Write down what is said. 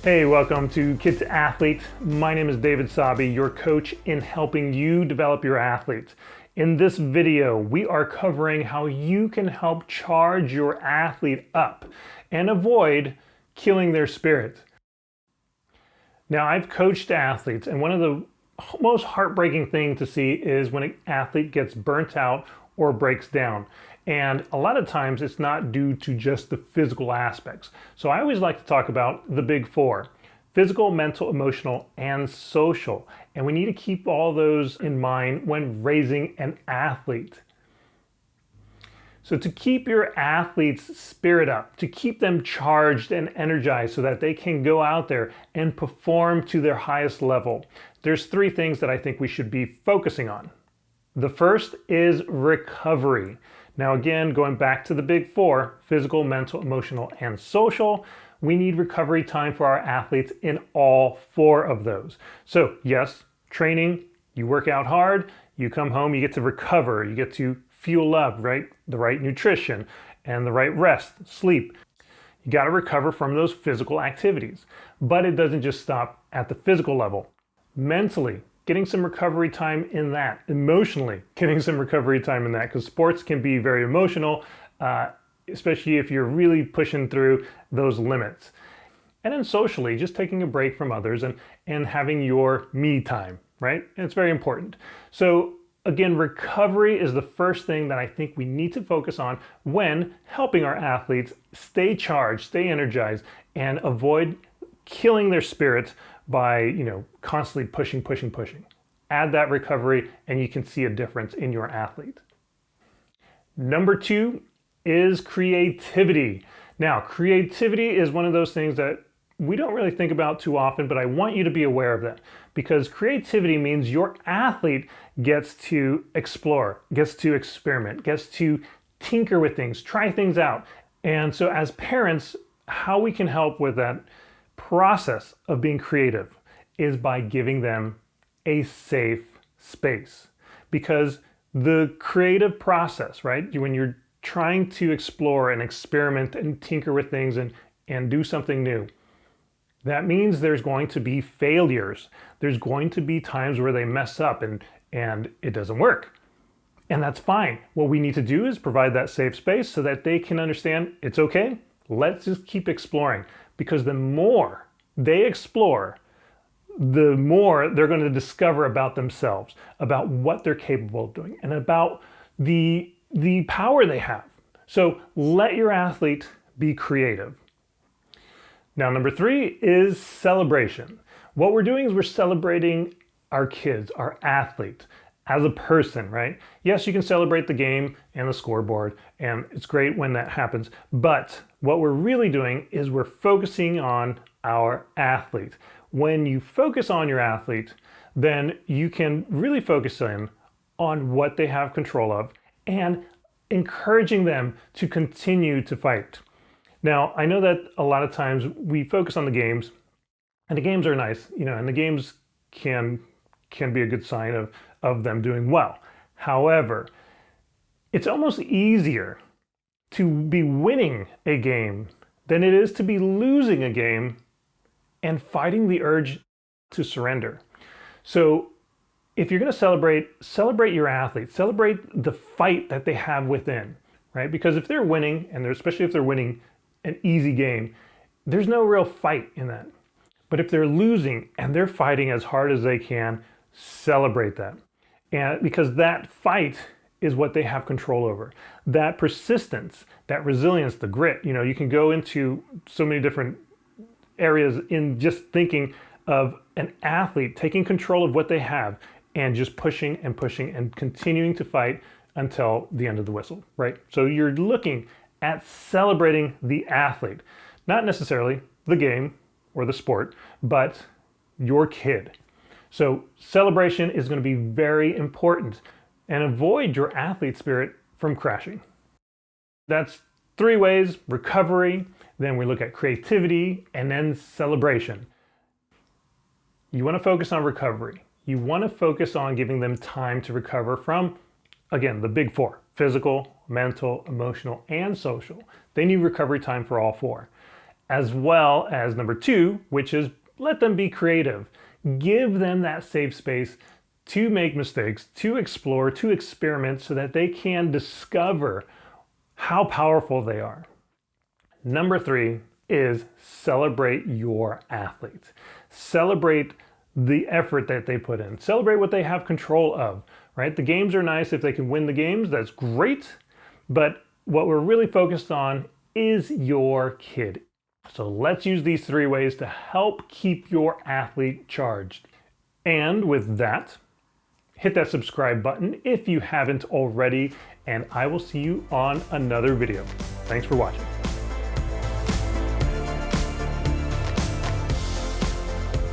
Hey, welcome to Kid to Athlete. My name is David Sabi, your coach in helping you develop your athletes. In this video, we are covering how you can help charge your athlete up and avoid killing their spirit. Now, I've coached athletes, and one of the most heartbreaking things to see is when an athlete gets burnt out or breaks down. And a lot of times it's not due to just the physical aspects. So I always like to talk about the big four: physical, mental, emotional, and social. And we need to keep all those in mind when raising an athlete. So to keep your athlete's spirit up, to keep them charged and energized so that they can go out there and perform to their highest level, there's three things that I think we should be focusing on. The first is recovery. Now again, going back to the big four: physical, mental, emotional, and social, we need recovery time for our athletes in all four of those. So yes, training, you work out hard, you come home, you get to recover, you get to fuel up, right? The right nutrition and the right rest, sleep. You got to recover from those physical activities. But it doesn't just stop at the physical level. Mentally, getting some recovery time in that. Emotionally, getting some recovery time in that, because sports can be very emotional, especially if you're really pushing through those limits. And then socially, just taking a break from others and having your me time, right? And it's very important. So again, recovery is the first thing that I think we need to focus on when helping our athletes stay charged, stay energized, and avoid killing their spirits by, constantly pushing. Add that recovery and you can see a difference in your athlete. Number two is creativity. Now, creativity is one of those things that we don't really think about too often, but I want you to be aware of that, because creativity means your athlete gets to explore, gets to experiment, gets to tinker with things, try things out. And so as parents, how we can help with that process of being creative is by giving them a safe space. Because the creative process, right, when you're trying to explore and experiment and tinker with things and do something new, that means there's going to be failures. There's going to be times where they mess up and it doesn't work. And that's fine. What we need to do is provide that safe space so that they can understand it's okay. Let's just keep exploring. Because the more they explore, the more they're going to discover about themselves, about what they're capable of doing, and about the power they have. So let your athlete be creative. Now, number three is celebration. What we're doing is we're celebrating our kids, our athlete, as a person, right? Yes, you can celebrate the game and the scoreboard, and it's great when that happens. But what we're really doing is we're focusing on our athlete. When you focus on your athlete, then you can really focus in on what they have control of and encouraging them to continue to fight. Now, I know that a lot of times we focus on the games, and the games are nice, and the games can be a good sign of them doing well. However, it's almost easier to be winning a game than it is to be losing a game and fighting the urge to surrender. So if you're going to celebrate your athlete, celebrate the fight that they have within, right? Because if they're winning, and especially if they're winning an easy game, there's no real fight in that. But if they're losing and they're fighting as hard as they can, celebrate that. And because that fight is what they have control over. That persistence, that resilience, the grit, you can go into so many different areas in just thinking of an athlete taking control of what they have and just pushing and continuing to fight until the end of the whistle, right? So you're looking at celebrating the athlete, not necessarily the game or the sport, but your kid. So celebration is going to be very important, and avoid your athlete spirit from crashing. That's three ways: recovery, then we look at creativity, and then celebration. You want to focus on recovery. You want to focus on giving them time to recover from, again, the big four: physical, mental, emotional, and social. They need recovery time for all four. as well as number 2, which is let them be creative. Give them that safe space to make mistakes, to explore, to experiment so that they can discover how powerful they are. Number 3 is celebrate your athletes. Celebrate the effort that they put in. Celebrate what they have control of, right? The games are nice. If they can win the games, that's great. But what we're really focused on is your kid. So let's use these 3 ways to help keep your athlete charged. And with that, hit that subscribe button if you haven't already, and I will see you on another video. Thanks for watching.